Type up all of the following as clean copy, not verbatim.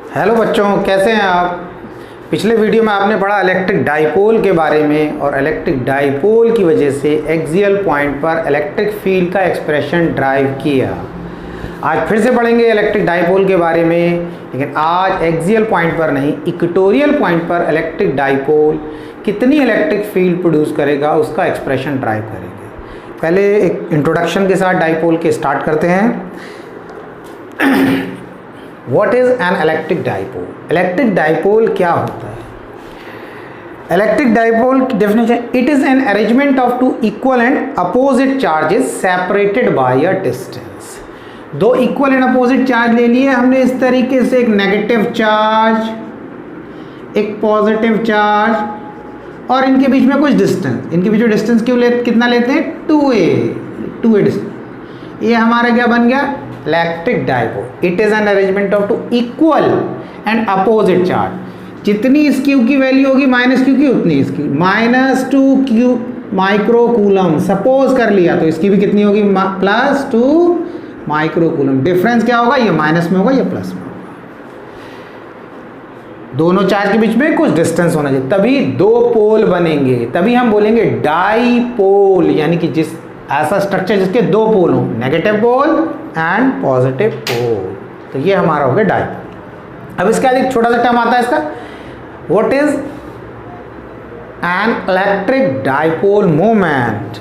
Hello बच्चों, कैसे हैं आप। पिछले वीडियो में आपने पढ़ा इलेक्ट्रिक डाइपोल के बारे में और इलेक्ट्रिक डाइपोल की वजह से एक्सियल पॉइंट पर इलेक्ट्रिक फील्ड का एक्सप्रेशन ड्राइव किया। आज फिर से पढ़ेंगे इलेक्ट्रिक डाइपोल के बारे में, लेकिन आज एक्सियल पॉइंट पर नहीं, इक्वेटोरियल पॉइंट पर इलेक्ट्रिक डाइपोल कितनी इलेक्ट्रिक फील्ड प्रोड्यूस करेगा उसका एक्सप्रेशन ड्राइव करेंगे। पहले एक इंट्रोडक्शन के साथ डाइपोल के स्टार्ट करते हैं। What is an electric dipole? Electric dipole क्या होता है? इलेक्ट्रिक डाइपोल की definition, it is an arrangement of two equal and opposite charges separated by a distance. दो इक्वल एंड अपोजिट चार्ज ले लिए हमने इस तरीके से, एक नेगेटिव चार्ज, एक पॉजिटिव चार्ज, और इनके बीच में कुछ डिस्टेंस। इनके बीच में डिस्टेंस कितना लेते हैं? 2a distance. ये हमारा क्या बन गया? Electric dipole. It is an arrangement of two equal and opposite charge. जितनी इस क्यू की वैल्यू होगी माइनस क्यू की, उतनी इसकी, -2 माइक्रो कूलम सपोज कर लिया, तो इसकी भी कितनी होगी? +2 माइक्रो कूलम। डिफरेंस क्या होगा? ये माइनस में होगा, ये प्लस में होगा। दोनों चार्ज के बीच में कुछ डिस्टेंस होना चाहिए, तभी दो पोल बनेंगे, तभी हम बोलेंगे डाइपोल। यानी कि जिस ऐसा स्ट्रक्चर जिसके दो पोल हो, negative pole and positive pole. तो ये हमारा हो गया डाइपोल। अब इसके बाद एक छोटा सा टर्म आता है इसका, what is an electric dipole moment.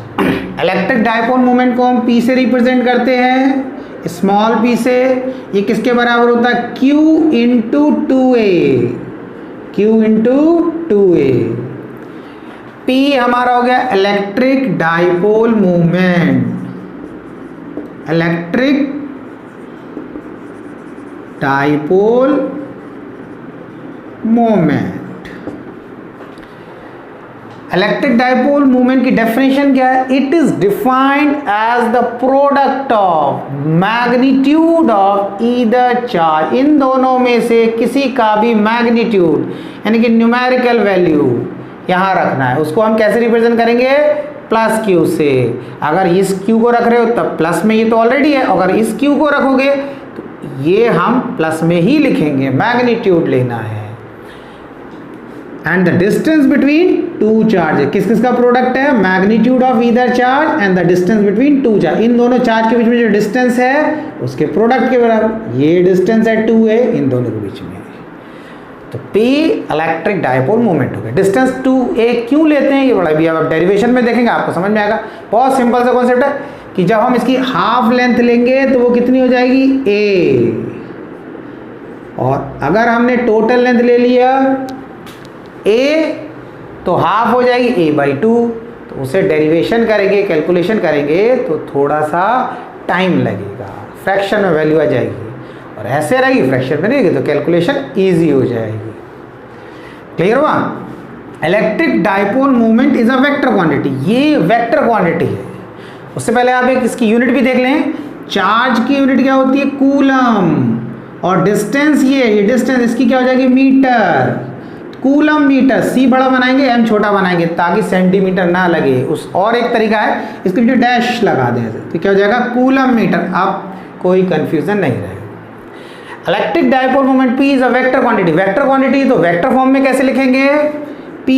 Electric dipole moment को हम P से रिप्रेजेंट करते हैं, स्मॉल p से। ये किसके बराबर होता है? Q into 2a। Q into 2a। P हमारा हो गया electric dipole moment. Electric dipole moment. Electric dipole moment की डेफिनेशन क्या है? It is defined as the product of magnitude of either charge. इन दोनों में से किसी का भी मैग्नीट्यूड यानी कि न्यूमेरिकल वैल्यू यहाँ रखना है। उसको हम कैसे रिप्रेजेंट करेंगे? प्लस क्यू से। अगर इस क्यू को रख रहे हो तब प्लस में, ये तो ऑलरेडी है। अगर इस क्यू को रखोगे तो ये हम प्लस में ही लिखेंगे, मैग्नीट्यूड लेना है। And the distance between two charge, किस किस का प्रोडक्ट है? Magnitude of either charge and the distance between two charge. इन दोनों चार्ज के बीच में जो डिस्टेंस है उसके प्रोडक्ट के बराबर। ये डिस्टेंस है 2a, इन दोनों के बीच में। तो P इलेक्ट्रिक डाइपोल मोमेंट हो गया। डिस्टेंस 2a क्यों लेते हैं ये बड़ा भी आप डेरिवेशन में देखेंगे, आपको समझ में आएगा। बहुत सिंपल सा कॉन्सेप्ट है कि जब हम इसकी हाफ लेंथ लेंगे तो वो कितनी हो जाएगी? a। और अगर हमने टोटल लेंथ ले लिया a तो हाफ हो जाएगी a/2। तो उसे डेरिवेशन करेंगे, कैलकुलेशन करेंगे तो थोड़ा सा टाइम लगेगा, फ्रैक्शन में वैल्यू आ जाएगी। और ऐसे रहेगी फ्रैक्शन में रहेगी तो कैलकुलेशन इजी हो जाएगी। क्लियर हुआ? Electric dipole moment is a vector quantity. ये वेक्टर क्वांटिटी है। उससे पहले आप एक इसकी यूनिट भी देख लें। चार्ज की यूनिट क्या होती है? कूलम। और डिस्टेंस, ये डिस्टेंस इसकी क्या हो जाएगी? मीटर। Coulomb metre. C बड़ा बनाएंगे, M छोटा बनाएंगे ताकि सेंटीमीटर ना लगे। उस और एक तरीका है, इसके लिए डैश लगा दें तो क्या हो जाएगा? Coulomb metre. अब कोई कंफ्यूजन नहीं रहेगा। Electric dipole moment P is a vector quantity. Vector quantity तो वेक्टर फॉर्म में कैसे लिखेंगे? P,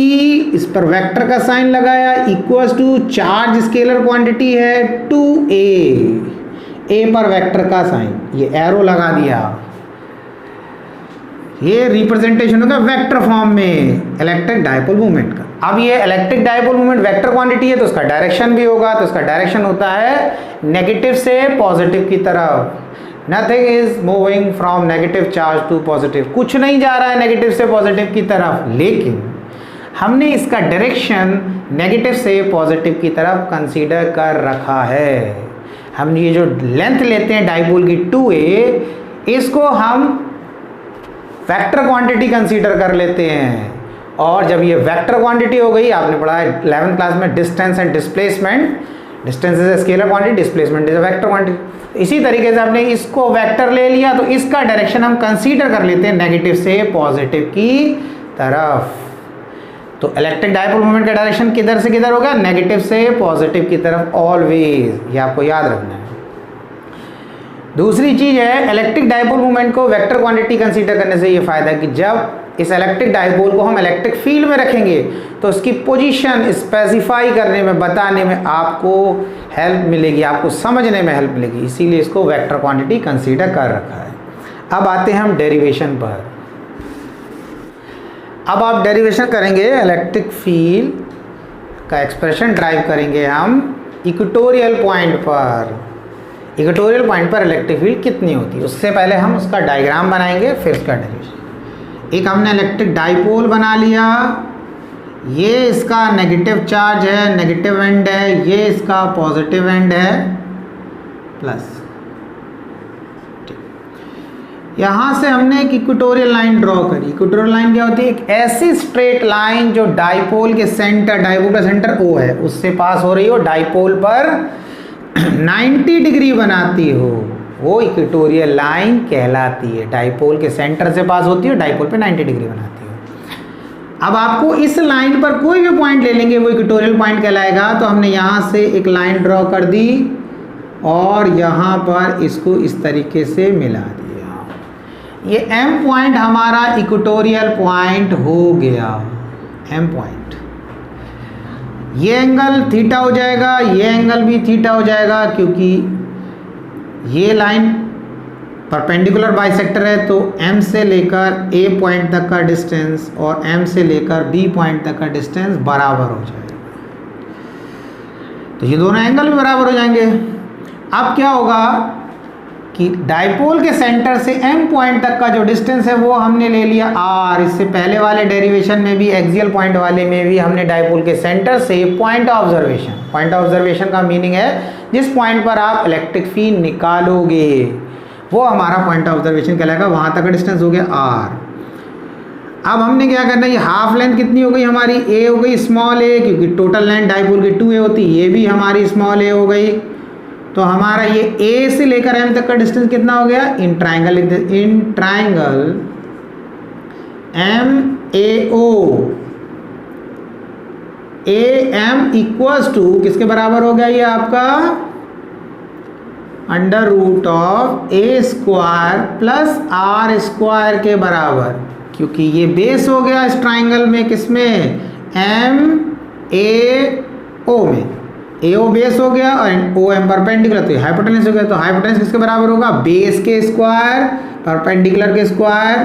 इस पर वेक्टर का साइन लगाया, equals to charge scalar quantity है 2a। a पर वेक्टर का साइन, ये एरो लगा दिया। ये रिप्रेजेंटेशन होगा वेक्टर फॉर्म में इलेक्ट्रिक डाइपोल मोमेंट का। अब ये electric dipole moment vector quantity है तो उसका डायरेक्शन भी होगा। तो उसका डायरेक्शन होता है नेगेटिव से पॉजिटिव की तरफ। Nothing is moving from negative charge to positive. कुछ नहीं जा रहा है नेगेटिव से पॉजिटिव की तरफ, लेकिन हमने इसका डायरेक्शन नेगेटिव से पॉजिटिव की तरफ कंसीडर कर रखा है। हम ये जो लेंथ लेते हैं डाइपोल की 2a, इसको हम वेक्टर क्वांटिटी कंसीडर कर लेते हैं। और जब ये वेक्टर क्वांटिटी हो गई, आपने पढ़ा है 11th क्लास में distance and displacement. Distance is a scalar quantity, displacement is a vector quantity. इसी तरीके से आपने इसको वेक्टर ले लिया तो इसका डायरेक्शन हम कंसीडर कर लेते हैं नेगेटिव से पॉजिटिव की तरफ। तो इलेक्ट्रिक डाइपोल मोमेंट का डायरेक्शन किधर से किधर होगा? नेगेटिव से पॉजिटिव की तरफ ऑलवेज। ये आपको याद रखना है। दूसरी चीज़ है इलेक्ट्रिक डाइपोल मूवमेंट को वेक्टर क्वांटिटी कंसीडर करने से ये फ़ायदा है कि जब इस इलेक्ट्रिक डाइपोल को हम इलेक्ट्रिक फील्ड में रखेंगे तो उसकी पोजीशन स्पेसिफाई करने में, बताने में आपको हेल्प मिलेगी, आपको समझने में हेल्प मिलेगी, इसीलिए इसको वेक्टर क्वांटिटी कंसीडर कर रखा है। अब आते हैं हम डेरिवेशन पर। अब आप डेरिवेशन करेंगे इलेक्ट्रिक फील्ड का एक्सप्रेशन ड्राइव करेंगे हम इक्वेटोरियल पॉइंट पर। इक्वेटोरियल पॉइंट पर इलेक्ट्रिक फील्ड कितनी होती है, उससे पहले हम उसका डायग्राम बनाएंगे, फिर उसका डेरिवेशन। एक हमने इलेक्ट्रिक डाइपोल बना लिया, ये इसका नेगेटिव चार्ज है, नेगेटिव एंड है, ये इसका पॉजिटिव एंड है प्लस। यहाँ से हमने एक इक्वेटोरियल लाइन ड्रॉ करी। इक्वेटोरियल लाइन क्या होती है? एक ऐसी स्ट्रेट लाइन जो डाइपोल के सेंटर, डाइपोल का सेंटर O है, उससे पास हो रही हो, डाइपोल पर 90 डिग्री बनाती हो, वो इक्वेटोरियल लाइन कहलाती है। डाइपोल के सेंटर से पास होती है, डाइपोल पे 90 डिग्री बनाती है। अब आपको इस लाइन पर कोई भी पॉइंट ले लेंगे, वो इक्वेटोरियल पॉइंट कहलाएगा। तो हमने यहाँ से एक लाइन ड्रॉ कर दी और यहाँ पर इसको इस तरीके से मिला दिया। ये M पॉइंट हमारा इक्वेटोरियल पॉइंट हो गया। M पॉइंट, ये एंगल थीटा हो जाएगा, ये एंगल भी थीटा हो जाएगा, क्योंकि ये लाइन परपेंडिकुलर बाइसेक्टर है। तो M से लेकर A पॉइंट तक का डिस्टेंस और M से लेकर B पॉइंट तक का डिस्टेंस बराबर हो जाएगा। तो ये दोनों एंगल भी बराबर हो जाएंगे। अब क्या होगा कि डाइपोल के सेंटर से M पॉइंट तक का जो डिस्टेंस है वो हमने ले लिया R। इससे पहले वाले डेरिवेशन में भी, एक्सियल पॉइंट वाले में भी, हमने डाइपोल के सेंटर से पॉइंट ऑब्जर्वेशन, पॉइंट ऑब्जर्वेशन का मीनिंग है जिस पॉइंट पर आप इलेक्ट्रिक फील्ड निकालोगे वो हमारा पॉइंट ऑब्जर्वेशन कहलाएगा। वहाँ तक का डिस्टेंस हो गया R। अब हमने क्या करना है, ये हाफ लेंथ कितनी हो गई हमारी? A हो गई स्मॉल a, क्योंकि टोटल लेंथ डाइपोल की 2a होती है, ये भी हमारी स्मॉल a हो गई। तो हमारा ये A से लेकर M तक का डिस्टेंस कितना हो गया? In triangle MAO, AM equals to किसके बराबर हो गया? ये आपका under root of A square plus R square के बराबर, क्योंकि ये बेस हो गया इस ट्राइंगल में, किसमें? MAO में। AO बेस हो गया और OM परपेंडिकुलर, तो हाइपोटेनस हो गया। तो हाइपोटेनस किसके बराबर होगा? बेस के स्क्वायर, परपेंडिकुलर के स्क्वायर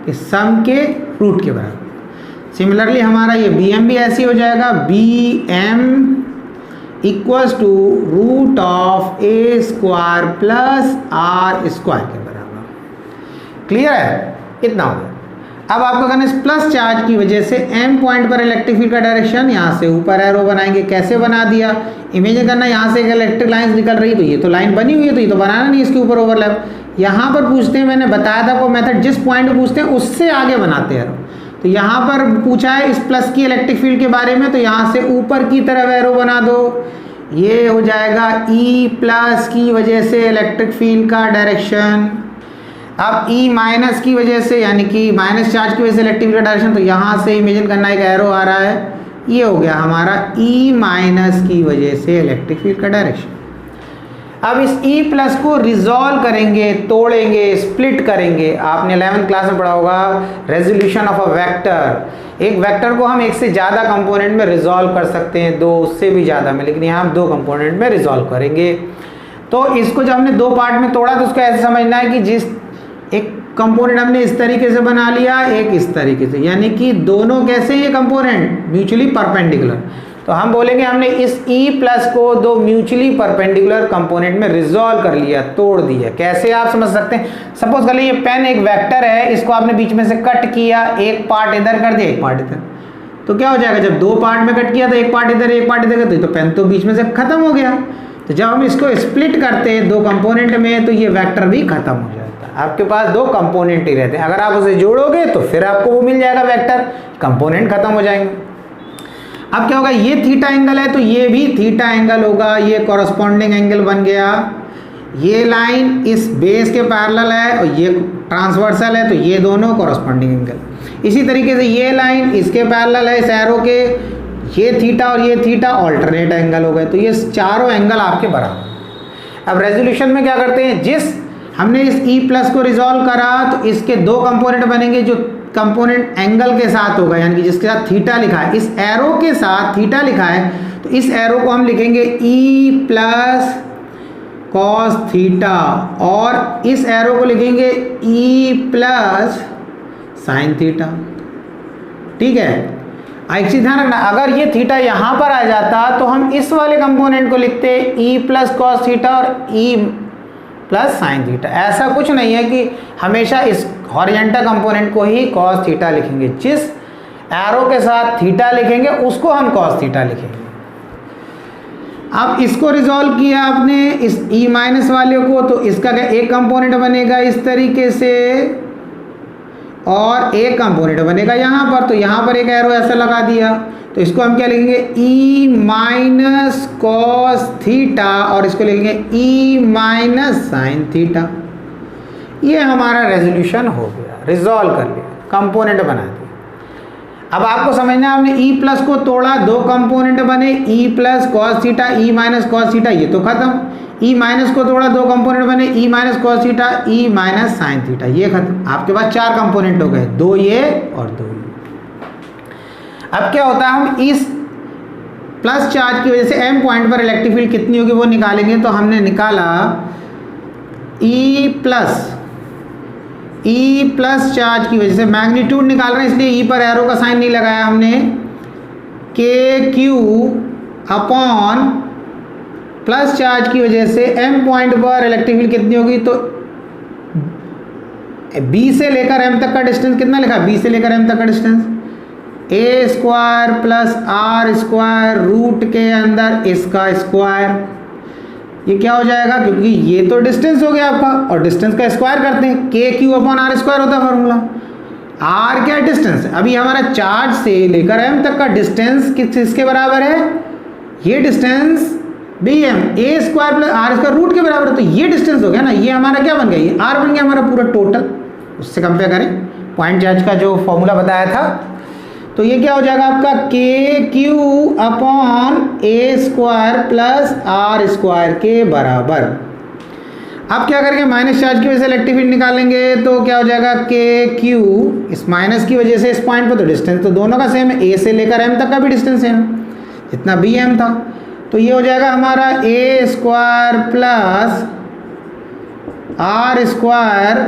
के सम के रूट के बराबर। सिमिलरली हमारा ये BM भी ऐसे हो जाएगा, BM equals to root of A square plus R square के बराबर। क्लियर है? इतना हो गया। अब आपको करना है प्लस चार्ज की वजह से M पॉइंट पर इलेक्ट्रिक फील्ड का डायरेक्शन, यहाँ से ऊपर एरो बनाएंगे। कैसे बना दिया? इमेजिन करना यहाँ से एक इलेक्ट्रिक लाइन निकल रही है, तो ये तो लाइन बनी हुई है, तो ये तो बनाना नहीं इसके ऊपर ओवरलैप। यहाँ पर पूछते हैं, मैंने बताया था वो मेथड, जिस पॉइंट पर पूछते हैं उससे आगे बनाते हैं एरो। तो यहाँ पर पूछा है इस प्लस की इलेक्ट्रिक फील्ड के बारे में, तो यहाँ से ऊपर की तरफ एरो बना दो। ये हो जाएगा E प्लस की वजह से इलेक्ट्रिक फील्ड का डायरेक्शन। अब E माइनस की वजह से, यानी कि माइनस चार्ज की वजह से इलेक्ट्रिक फील्ड का डायरेक्शन, तो यहाँ से इमेजिन करना एक एरो आ रहा है, ये हो गया हमारा E माइनस की वजह से इलेक्ट्रिक फील्ड का डायरेक्शन। अब इस E प्लस को रिजॉल्व करेंगे, तोड़ेंगे, स्प्लिट करेंगे। आपने 11th क्लास में पढ़ा होगा रेजोल्यूशन ऑफ अ वेक्टर। एक वेक्टर को हम एक से ज़्यादा कंपोनेंट में रिजॉल्व कर सकते हैं, दो, उससे भी ज़्यादा में, लेकिन यहाँ हम दो कंपोनेंट में रिजॉल्व करेंगे। तो इसको जब हमने दो पार्ट में तोड़ा तो उसको ऐसे समझना है कि जिस एक कंपोनेंट हमने इस तरीके से बना लिया, एक इस तरीके से, यानी कि दोनों कैसे ये कंपोनेंट म्यूचुअली परपेंडिकुलर। तो हम बोलेंगे हमने इस E प्लस को दो म्यूचुअली परपेंडिकुलर कंपोनेंट में रिजॉल्व कर लिया, तोड़ दिया। कैसे आप समझ सकते हैं? सपोज कर लीजिए पेन एक वेक्टर है, इसको आपने बीच में से कट किया, एक पार्ट इधर कर दिया, एक पार्ट इधर, तो क्या हो जाएगा? जब दो पार्ट में कट किया तो एक पार्ट इधर, एक पार्ट इधर, तो पेन तो बीच में से खत्म हो गया। तो जब हम इसको स्प्लिट करते हैं दो कंपोनेंट में, तो ये वेक्टर भी खत्म हो जाता है। आपके पास दो कंपोनेंट ही रहते हैं, अगर आप उसे जोड़ोगे तो फिर आपको वो मिल जाएगा वेक्टर, कंपोनेंट खत्म हो जाएंगे। अब क्या होगा? ये थीटा एंगल है तो ये भी थीटा एंगल होगा, ये कॉरस्पॉन्डिंग एंगल बन गया। ये लाइन इस बेस के पैरेलल है और ये ट्रांसवर्सल है, तो ये दोनों कॉरस्पॉन्डिंग एंगल। इसी तरीके से ये लाइन इसके पैरेलल है, इस एरो के, ये थीटा और ये थीटा ऑल्टरनेट एंगल हो गए, तो ये चारों एंगल आपके बराबर। अब रेजोल्यूशन में क्या करते हैं? जिस हमने इस ई प्लस को रिजॉल्व करा तो इसके दो कंपोनेंट बनेंगे, जो कंपोनेंट एंगल के साथ होगा, यानी कि जिसके साथ थीटा लिखा है, इस एरो के साथ थीटा लिखा है, तो इस एरो को हम लिखेंगे ई प्लस कॉस थीटा, और इस एरो को लिखेंगे ई प्लस साइन थीटा। ठीक है, एक चीज ध्यान रखना, अगर ये थीटा यहाँ पर आ जाता तो हम इस वाले कंपोनेंट को लिखते ई प्लस कॉस थीटा और ई प्लस साइन थीटा। ऐसा कुछ नहीं है कि हमेशा इस हॉरिजॉन्टल कंपोनेंट को ही कॉस थीटा लिखेंगे, जिस एरो के साथ थीटा लिखेंगे उसको हम कॉस थीटा लिखेंगे। अब इसको रिजॉल्व किया आपने इस ई माइनस वाले को, तो इसका क्या एक कंपोनेंट बनेगा इस तरीके से और एक कंपोनेंट बनेगा यहाँ पर, तो यहाँ पर एक एरो ऐसा लगा दिया, तो इसको हम क्या लिखेंगे ई माइनस कॉस थीटा और इसको लिखेंगे ई माइनस साइन थीटा। ये हमारा रेजोल्यूशन हो गया, रिजॉल्व कर लिया, कंपोनेंट बना दिया। अब आपको समझना है, आपने ई प्लस को तोड़ा, दो कंपोनेंट बने, ई प्लस कॉस थीटा, ई माइनस कॉस थीटा, ये तो खत्म। ई माइनस को तोड़ा, दो कंपोनेंट बने, ई minus cos theta, E minus sine theta, ये खत्म। आपके पास चार कंपोनेंट हो गए, दो ये और दो ये। अब क्या होता है, हम इस प्लस चार्ज की वजह से एम पॉइंट पर इलेक्ट्रिक फील्ड कितनी होगी वो निकालेंगे। तो हमने निकाला ई प्लस चार्ज की वजह से मैग्नीट्यूड निकाल रहे हैं, इसलिए ई पर एरो का साइन नहीं लगाया हमने, के क्यू अपॉन प्लस चार्ज की वजह से एम पॉइंट पर इलेक्ट्रिक फील्ड कितनी होगी। तो बी से लेकर एम तक का डिस्टेंस कितना लिखा, बी से लेकर एम तक का distance A square plus are square root के अंदर इसका स्क्वायर। ये क्या हो जाएगा, क्योंकि ये तो डिस्टेंस हो गया आपका, और डिस्टेंस का स्क्वायर करते हैं, के क्यू अपॉन आर स्क्वायर होता है फॉर्मूला। आर क्या डिस्टेंस है, अभी हमारा चार्ज से लेकर एम तक का डिस्टेंस किसके बराबर है, ये distance B M, A square plus are square root के बराबर है, तो ये डिस्टेंस हो गया ना, ये हमारा क्या बन गया, ये आर बन गया हमारा पूरा टोटल। उससे कंपेयर करें पॉइंट चार्ज का जो फॉर्मूला बताया था, तो ये क्या हो जाएगा आपका k q upon A square plus are square के बराबर। अब क्या करेंगे, माइनस चार्ज की वजह से इलेक्ट्रिक फील्ड निकालेंगे, तो क्या हो जाएगा के क्यू, इस माइनस की वजह से इस पॉइंट पर तो डिस्टेंस तो दोनों का सेम है, ए से लेकर एम तक का भी डिस्टेंस सेम है, जितना बी एम था। तो ये हो जाएगा हमारा a square plus are square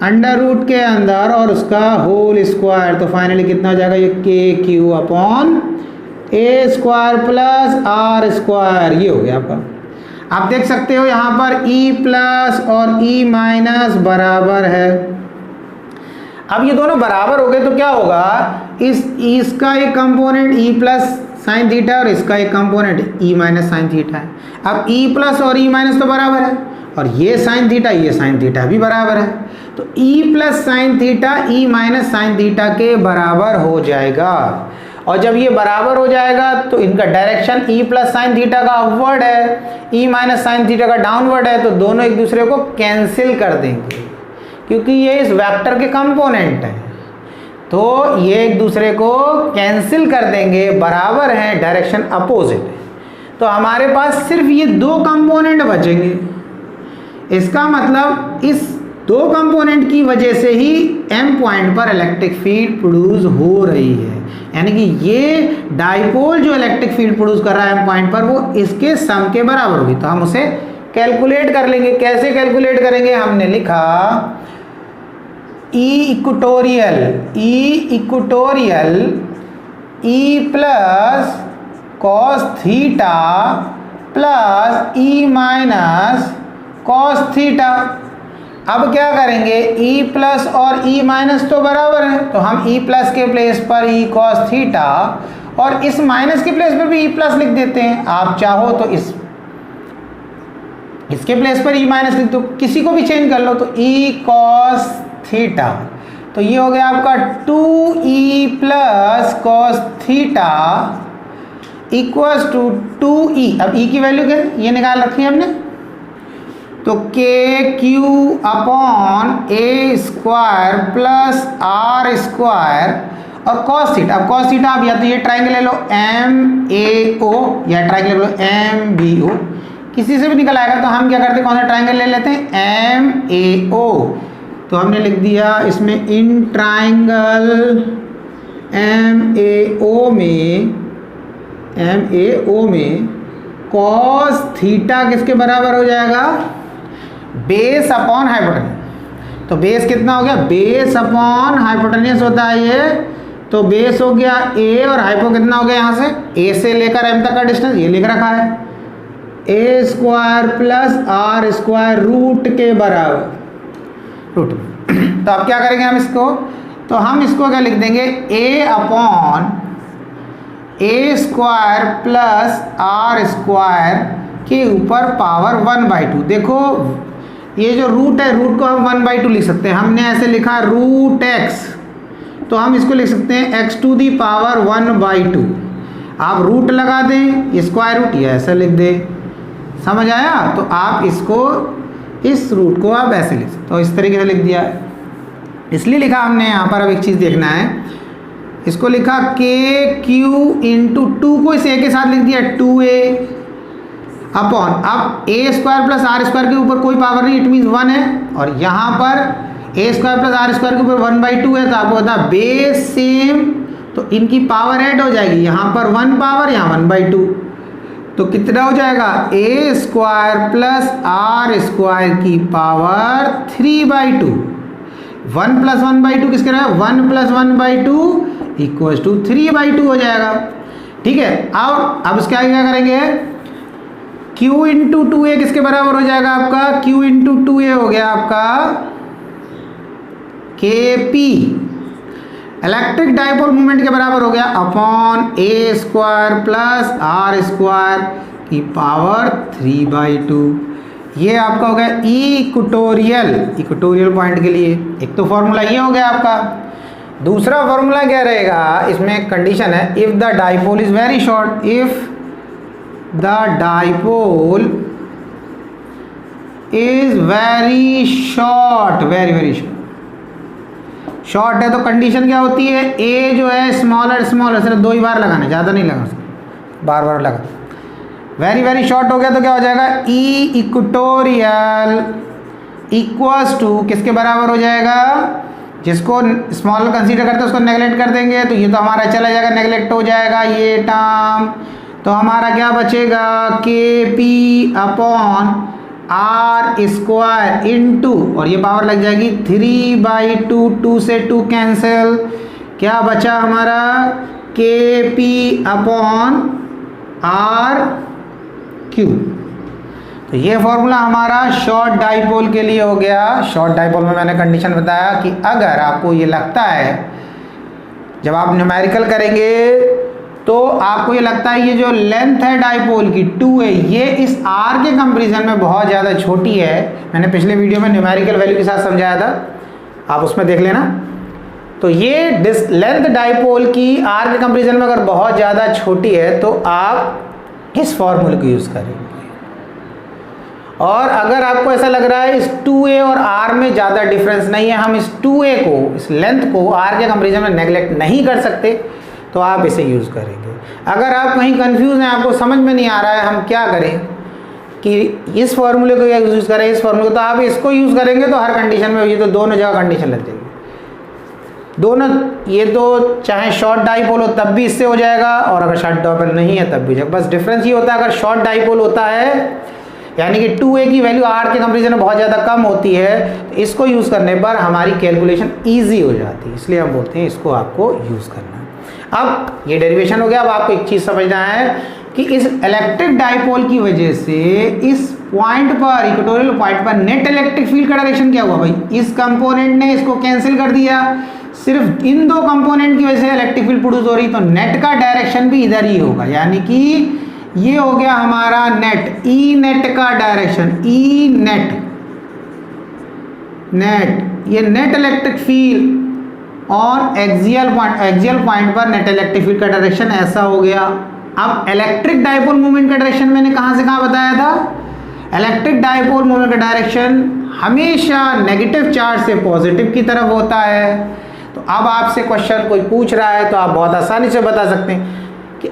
under root के अंदर और उसका होल स्क्वायर, तो फाइनली कितना हो जाएगा, ये k q upon A square plus are square, ये हो गया आपका। आप देख सकते हो यहाँ पर ई प्लस और ई माइनस बराबर है। अब ये दोनों बराबर हो गए तो क्या होगा, इसका एक component E plus sine theta और इसका एक component E minus sine theta है। अब ई प्लस और ई माइनस तो बराबर है, और ये साइन थीटा भी बराबर है, तो E plus sine theta E minus sine theta के बराबर हो जाएगा। और जब ये बराबर हो जाएगा तो इनका direction E plus sine theta का अपवर्ड है, ई माइनस साइन थीटा का डाउनवर्ड है, तो दोनों एक दूसरे को कैंसिल कर देंगे, क्योंकि ये इस वेक्टर के कंपोनेंट हैं, तो ये एक दूसरे को कैंसिल कर देंगे, बराबर हैं, डायरेक्शन अपोजिट है, तो हमारे पास सिर्फ ये दो कंपोनेंट बचेंगे। इसका मतलब इस दो कंपोनेंट की वजह से ही एम पॉइंट पर इलेक्ट्रिक फील्ड प्रोड्यूस हो रही है, यानी कि ये डाइपोल जो इलेक्ट्रिक फील्ड प्रोड्यूस कर रहा है एम पॉइंट पर, वो इसके सम के बराबर होगी। तो हम उसे कैलकुलेट कर लेंगे। कैसे कैलकुलेट करेंगे, हमने लिखा E equatorial E plus cos theta plus E minus cos theta. अब क्या करेंगे, ई प्लस और ई माइनस तो बराबर है, तो हम ई प्लस के प्लेस पर ई कॉस थीटा और इस माइनस के प्लेस पर भी ई प्लस लिख देते हैं। आप चाहो तो इसके प्लेस पर ई माइनस लिख दो, किसी को भी चेंज कर लो, तो ई कॉस थीटा, तो ये हो गया आपका 2e plus cos theta equals to 2e। अब e की वैल्यू क्या ये निकाल रखी है हमने, तो k q upon A square plus are square और कॉस थीटा। अब कॉस थीटा, अब या तो ये ट्राइंगल ले लो एम ए ओ या ट्राइंगल ले लो एम बी ओ, किसी से भी निकल आएगा। तो हम क्या करते हैं, कौन सा ट्राइंगल ले लेते हैं, MAO। तो हमने लिख दिया इसमें इन ट्राइंगल MAO में कॉस थीटा किसके बराबर हो जाएगा, बेस अपॉन हाइपोटेन्यूज। तो बेस कितना हो गया, बेस अपॉन हाइपोटेन्यूज होता है ये, तो बेस हो गया A और हाइपो कितना हो गया, यहाँ से A से लेकर M तक का डिस्टेंस ये लिख रखा है, A square plus R square root के बराबर रूट। तो अब क्या करेंगे हम इसको, तो हम इसको क्या लिख देंगे, A upon A square plus R square के ऊपर पावर 1/2। देखो ये जो रूट है, रूट को हम 1/2 लिख सकते हैं। हमने ऐसे लिखा रूट x, तो हम इसको लिख सकते हैं x टू दी पावर 1/2। आप रूट लगा दें, स्क्वायर रूट ये ऐसा लिख दें, समझ आया। तो आप इसको, इस रूट को आप ऐसे लिख सकते हो, इस तरीके से लिख दिया। इसलिए लिखा हमने यहाँ पर, अब एक चीज़ देखना है, इसको लिखा KQ इंटू 2 को इस A के साथ लिख दिया 2A अपॉन, अब A square plus R square के ऊपर कोई पावर नहीं, इट मीन्स 1 है, और यहाँ पर A square plus R square के ऊपर 1/2 है। तो आपको बता बेस सेम, तो इनकी पावर ऐड हो जाएगी, यहाँ पर 1 पावर, यहाँ 1/2, तो कितना हो जाएगा, A square plus R square की पावर 3/2। 1 प्लस 1/2 किसके रहा है, 1 प्लस 1/2 इक्वल्स टू 3/2 हो जाएगा। ठीक है, अब उसके आगे क्या करेंगे, Q इंटू 2A किसके बराबर हो जाएगा आपका, Q इंटू 2A हो गया आपका KP, इलेक्ट्रिक डाइपोल मोमेंट के बराबर हो गया upon A square plus R square की पावर 3/2। ये आपका हो गया इक्वेटोरियल पॉइंट के लिए। एक तो फॉर्मूला ये हो गया आपका। दूसरा फॉर्मूला क्या रहेगा, इसमें कंडीशन है, if the dipole is very short, if the dipole is very short, very short है, तो कंडीशन क्या होती है, A जो है स्मॉलर, सिर्फ 2 ही बार लगाना, ज़्यादा नहीं लगाना, बार लगा। वेरी शॉर्ट हो गया तो क्या हो जाएगा, E इक्वेटोरियल इक्वल्स टू किसके बराबर हो जाएगा, जिसको स्मॉलर कंसीडर करते हैं उसको नेगलेक्ट कर देंगे, तो ये तो हमारा चला जाएगा, नेगलेक्ट हो जाएगा ये टर्म। तो हमारा क्या बचेगा, KP upon R square into, और ये पावर लग जाएगी 3/2, 2 से 2 कैंसिल, क्या बचा हमारा, KP अपॉन RQ। तो ये फॉर्मूला हमारा शॉर्ट डाइपोल के लिए हो गया। शॉर्ट डाइपोल में मैंने कंडीशन बताया कि अगर आपको ये लगता है, जब आप न्यूमेरिकल करेंगे तो आपको ये लगता है ये जो लेंथ है डाइपोल की 2 है, ये इस R के कंपैरिजन में बहुत ज़्यादा छोटी है। मैंने पिछले वीडियो में न्यूमेरिकल वैल्यू के साथ समझाया था, आप उसमें देख लेना। तो ये लेंथ डाइपोल की R के कंपैरिजन में अगर बहुत ज़्यादा छोटी है तो आप इस फॉर्मूले को यूज़ करेंगे। और अगर आपको ऐसा लग रहा है इस 2A और R में ज़्यादा डिफरेंस नहीं है, हम इस 2A को, इस लेंथ को R के कंपैरिजन में नेगलेक्ट नहीं कर सकते, तो आप इसे यूज़ करेंगे। अगर आप कहीं कंफ्यूज हैं, आपको समझ में नहीं आ रहा है हम क्या करें, कि इस फॉर्मूले को यूज़ करें, इस फॉर्मूले को, तो आप इसको यूज़ करेंगे तो हर कंडीशन में, ये तो दोनों जगह कंडीशन लग जाएगी, दोनों। ये तो चाहे शॉर्ट डाइपोल हो तब भी इससे हो जाएगा, और अगर शॉर्ट डाइपोल नहीं है तब भी जाएगा। बस डिफरेंस ये होता है, अगर शॉर्ट डाइपोल होता है यानी कि 2A की वैल्यू R के कंपैरिजन में बहुत ज़्यादा कम होती है, तो इसको यूज़ करने पर हमारी कैलकुलेशन ईजी हो जाती है, इसलिए हम बोलते हैं इसको आपको यूज़ करना है। अब ये डेरिवेशन हो गया। अब आपको एक चीज़ समझना है कि इस इलेक्ट्रिक डाइपोल की वजह से इस पॉइंट पर, इक्वेटोरियल पॉइंट पर, नेट इलेक्ट्रिक फील्ड का डायरेक्शन क्या हुआ भाई, इस कंपोनेंट ने इसको कैंसिल कर दिया, सिर्फ इन 2 कंपोनेंट की वजह से इलेक्ट्रिक फील्ड प्रोड्यूस हो रही, तो नेट का डायरेक्शन भी इधर ही होगा, यानी कि ये हो गया हमारा नेट, ई नेट का डायरेक्शन, ई नेट, ये नेट इलेक्ट्रिक फील्ड और एक्सियल पॉइंट पर नेट इलेक्ट्रिक फील्ड का डायरेक्शन ऐसा हो गया। अब इलेक्ट्रिक डाइपोल मूवमेंट का डायरेक्शन मैंने कहां से कहां बताया था, इलेक्ट्रिक डाइपोल मूवमेंट का डायरेक्शन हमेशा नेगेटिव चार्ज से पॉजिटिव की तरफ होता है। तो अब आपसे क्वेश्चन कोई पूछ रहा है तो आप बहुत आसानी से बता सकते हैं कि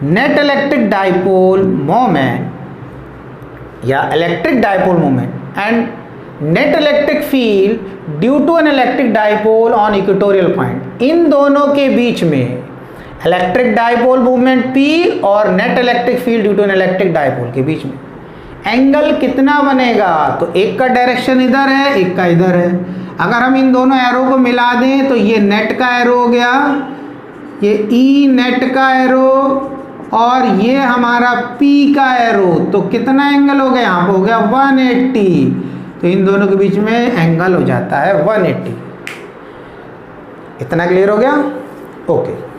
नेट इलेक्ट्रिक डाइपोल मोमेंट या electric dipole moment and net electric field due to an electric dipole on equatorial point, इन दोनों के बीच में इलेक्ट्रिक डाइपोल मूवमेंट P और net electric field due to an electric dipole के बीच में एंगल कितना बनेगा? तो एक का डायरेक्शन इधर है, एक का इधर है। अगर हम इन दोनों एरो को मिला दें तो ये नेट का एरो हो गया, ये E नेट का एरो और ये हमारा P का एरो, तो कितना एंगल हो गया? यहाँ पे हो गया 180। तो इन दोनों के बीच में एंगल हो जाता है 180। इतना क्लियर हो गया? ओके।